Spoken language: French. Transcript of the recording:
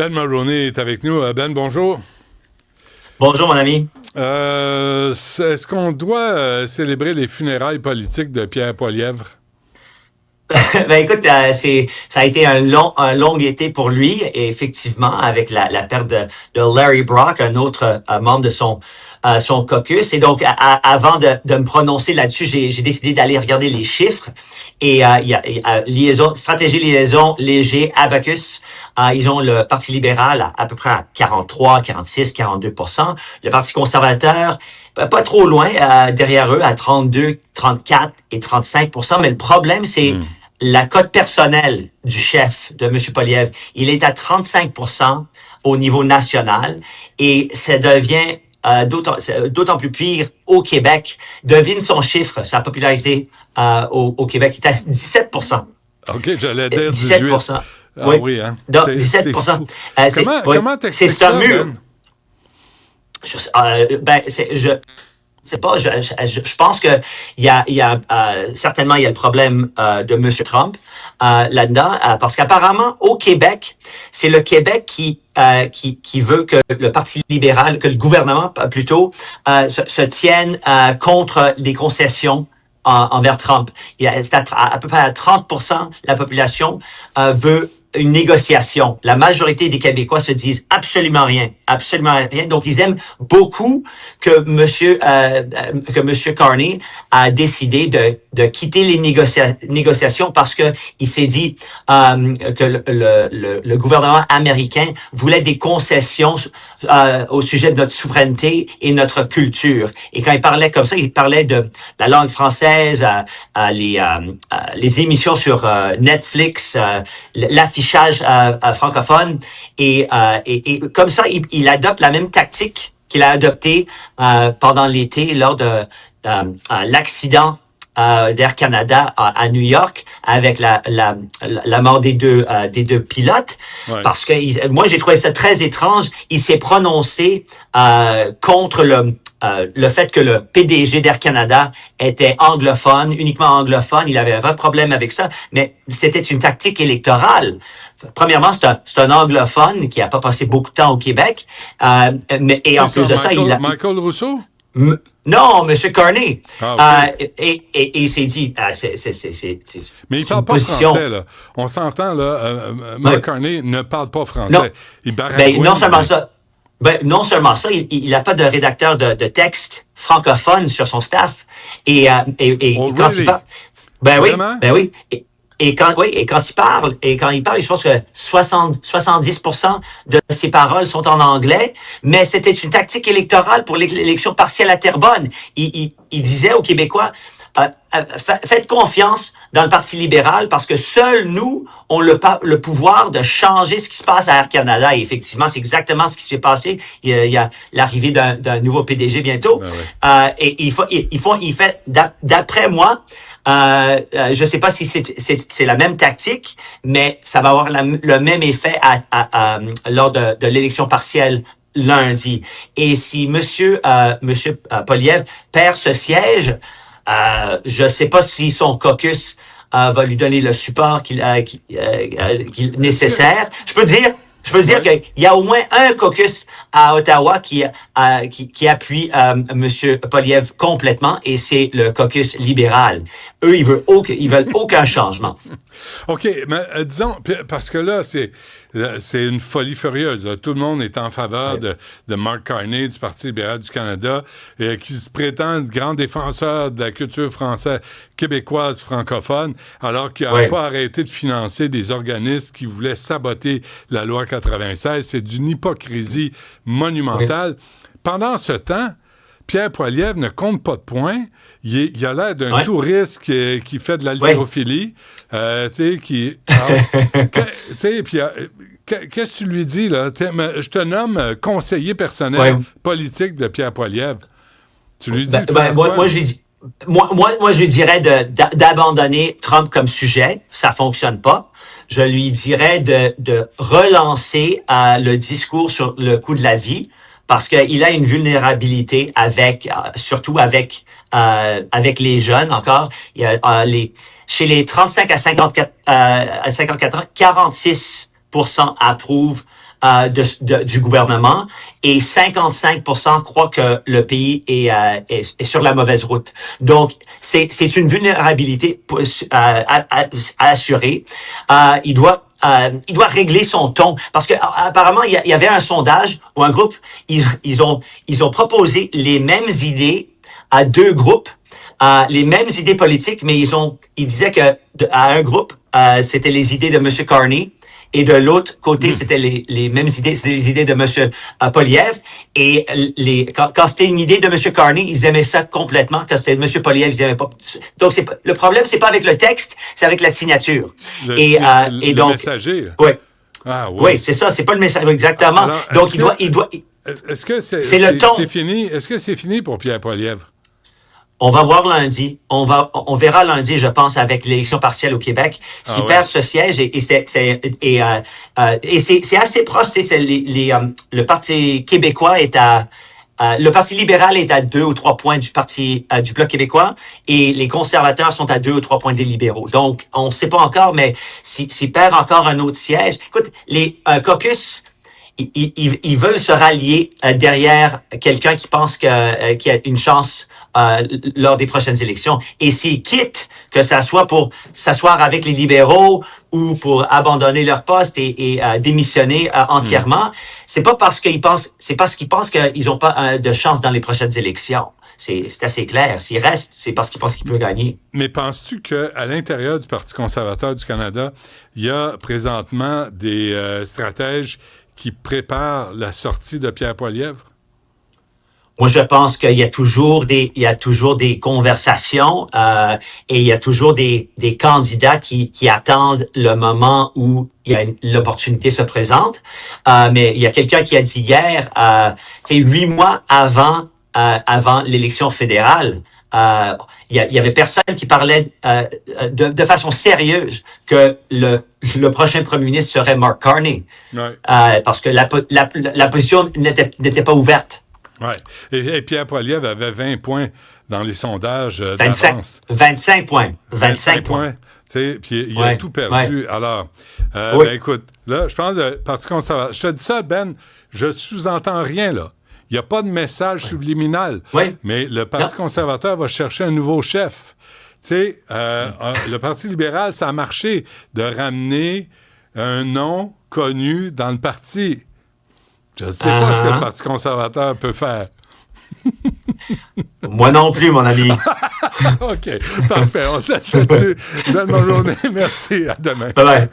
Ben Mulroney est avec nous. Ben, bonjour. Bonjour, mon ami. Est-ce qu'on doit célébrer les funérailles politiques de Pierre Poilievre? Ben écoute, ça a été un long été pour lui, et effectivement, avec la perte de Larry Brock, un autre membre de son caucus. Et donc, avant de me prononcer là-dessus, j'ai décidé d'aller regarder les chiffres. Et il y a stratégie liaison léger Abacus. Ils ont le Parti libéral à peu près à 43, 46, 42%. Le Parti conservateur, pas trop loin, derrière eux, à 32, 34 et 35%. Mais le problème, c'est la cote personnelle du chef de M. Poilievre. Il est à 35% au niveau national et ça devient d'autant plus pire au Québec. Devine son chiffre, sa popularité au Québec est à 17%. OK, j'allais dire 17%. 18. Ah Oui, oui, hein? donc 17%. Comment t'expliques c'est un ça, mur. Ben? Je pense que certainement il y a le problème de M. Trump là-dedans, parce qu'apparemment au Québec, c'est le Québec qui veut que le Parti libéral, que le gouvernement plutôt, se tienne contre les concessions envers Trump. C'est à peu près à 30% la population veut une négociation. La majorité des Québécois se disent absolument rien. Donc, ils aiment beaucoup que Monsieur Carney a décidé de quitter les négociations parce que il s'est dit que le gouvernement américain voulait des concessions au sujet de notre souveraineté et notre culture. Et quand il parlait comme ça, il parlait de la langue française, les émissions sur Netflix, l'affichage francophone et comme ça, il adopte la même tactique qu'il a adoptée pendant l'été lors de l'accident d'Air Canada à New York avec la mort des deux pilotes. Ouais. Parce que moi, j'ai trouvé ça très étrange. Il s'est prononcé contre le fait que le PDG d'Air Canada était anglophone, uniquement anglophone. Il avait un vrai problème avec ça, mais c'était une tactique électorale. Premièrement, c'est un anglophone qui a pas passé beaucoup de temps au Québec, et en plus de ça, Michael Rousseau? Non, M. Carney. Okay. Et il s'est dit, mais il parle pas français, là. On s'entend, là, Mark Carney ne parle pas français. Non, il baragouine. non seulement ça. Non seulement ça, il n'a pas de rédacteur de texte francophone sur son staff. Et quand il parle, oui. Et quand il parle, je pense que 70% de ses paroles sont en anglais, mais c'était une tactique électorale pour l'élection partielle à Terrebonne. Il disait aux Québécois, faites confiance dans le Parti libéral parce que seuls nous ont le pouvoir de changer ce qui se passe à Air Canada. Et effectivement, c'est exactement ce qui s'est passé. Il y a l'arrivée d'un nouveau PDG bientôt. Et il fait, d'après moi, je sais pas si c'est la même tactique, mais ça va avoir le même effet lors de l'élection partielle lundi. Et si Monsieur Poilievre perd ce siège, je sais pas si son caucus va lui donner le support qu'il nécessaire. Je peux dire qu'il y a au moins un caucus à Ottawa qui appuie M. Poilievre complètement, et c'est le caucus libéral. Eux, ils veulent aucun changement. OK, mais disons, parce que là, c'est une folie furieuse. Là. Tout le monde est en faveur de Mark Carney, du Parti libéral du Canada, qui se prétend grand défenseur de la culture française québécoise francophone, alors qu'il n'a pas arrêté de financer des organismes qui voulaient saboter la loi 96. C'est d'une hypocrisie monumentale. Pendant ce temps, Pierre Poilievre ne compte pas de points. Il a l'air d'un touriste qui fait de l'haltérophilie. Puis qu'est-ce que tu lui dis, là? Je te nomme conseiller personnel politique de Pierre Poilievre. Tu lui dis... moi, je lui dis... Moi, je lui dirais d'abandonner Trump comme sujet. Ça fonctionne pas. Je lui dirais de relancer le discours sur le coût de la vie, parce qu'il a une vulnérabilité surtout avec les jeunes encore. Il y a chez les 35 à 54 ans, 46% approuvent du gouvernement et 55% croient que le pays est sur la mauvaise route. Donc, c'est une vulnérabilité à assurer. Il doit régler son ton parce que apparemment il y avait un sondage où un groupe ils ont proposé les mêmes idées à deux groupes, les mêmes idées politiques, mais ils disaient que à un groupe c'était les idées de M. Carney et de l'autre côté c'était les mêmes idées, c'était les idées de M. Poilievre. Et quand c'était une idée de M. Carney, ils aimaient ça complètement. Quand c'était de M. Poilievre, ils aimaient pas. Donc le problème c'est pas avec le texte, c'est avec la signature. Le donc messager. Oui. Ah, oui. Oui, c'est ça, c'est pas le message exactement. Alors, donc il doit. Est-ce que c'est le ton. C'est fini? Est-ce que c'est fini pour Pierre Poilievre? On va voir lundi. On verra lundi, je pense, avec l'élection partielle au Québec, s'il perd ce siège et c'est assez proche. Le Parti québécois est le Parti libéral est à 2 ou 3 points du du Bloc québécois et les conservateurs sont à 2 ou 3 points des libéraux. Donc, on ne sait pas encore, mais s'il perd encore un autre siège, écoute, les caucus, ils veulent se rallier derrière quelqu'un qui pense qui a une chance lors des prochaines élections. Et s'ils quittent, que ça soit pour s'asseoir avec les libéraux ou pour abandonner leur poste et démissionner entièrement, c'est pas parce qu'ils pensent qu'ils n'ont pas de chance dans les prochaines élections. C'est assez clair. S'ils restent, c'est parce qu'ils pensent qu'ils peuvent gagner. Mais penses-tu qu'à l'intérieur du Parti conservateur du Canada, il y a présentement des stratèges qui préparent la sortie de Pierre Poilievre? Moi, je pense qu'il y a toujours des conversations et il y a toujours des candidats qui attendent le moment où l'opportunité se présente. Mais il y a quelqu'un qui a dit hier, 8 mois avant l'élection fédérale, il y avait personne qui parlait de façon sérieuse que le prochain premier ministre serait Mark Carney. Ouais. Parce que la position n'était pas ouverte. Oui. Et Pierre Poilievre avait 20 points dans les sondages d'avance. 25 points. 25 points. Puis il a tout perdu. Alors, ben, écoute, là, je pense que le Parti conservateur... Je te dis ça, Ben, je sous-entends rien, là. Il n'y a pas de message subliminal. Oui. Mais le Parti conservateur va chercher un nouveau chef. Tu sais, le Parti libéral, ça a marché de ramener un nom connu dans le parti. Je ne sais pas ce que le Parti conservateur peut faire. Moi non plus, mon ami. OK, parfait. On se laisse là-dessus. Bonne journée. Merci. À demain. Bye-bye.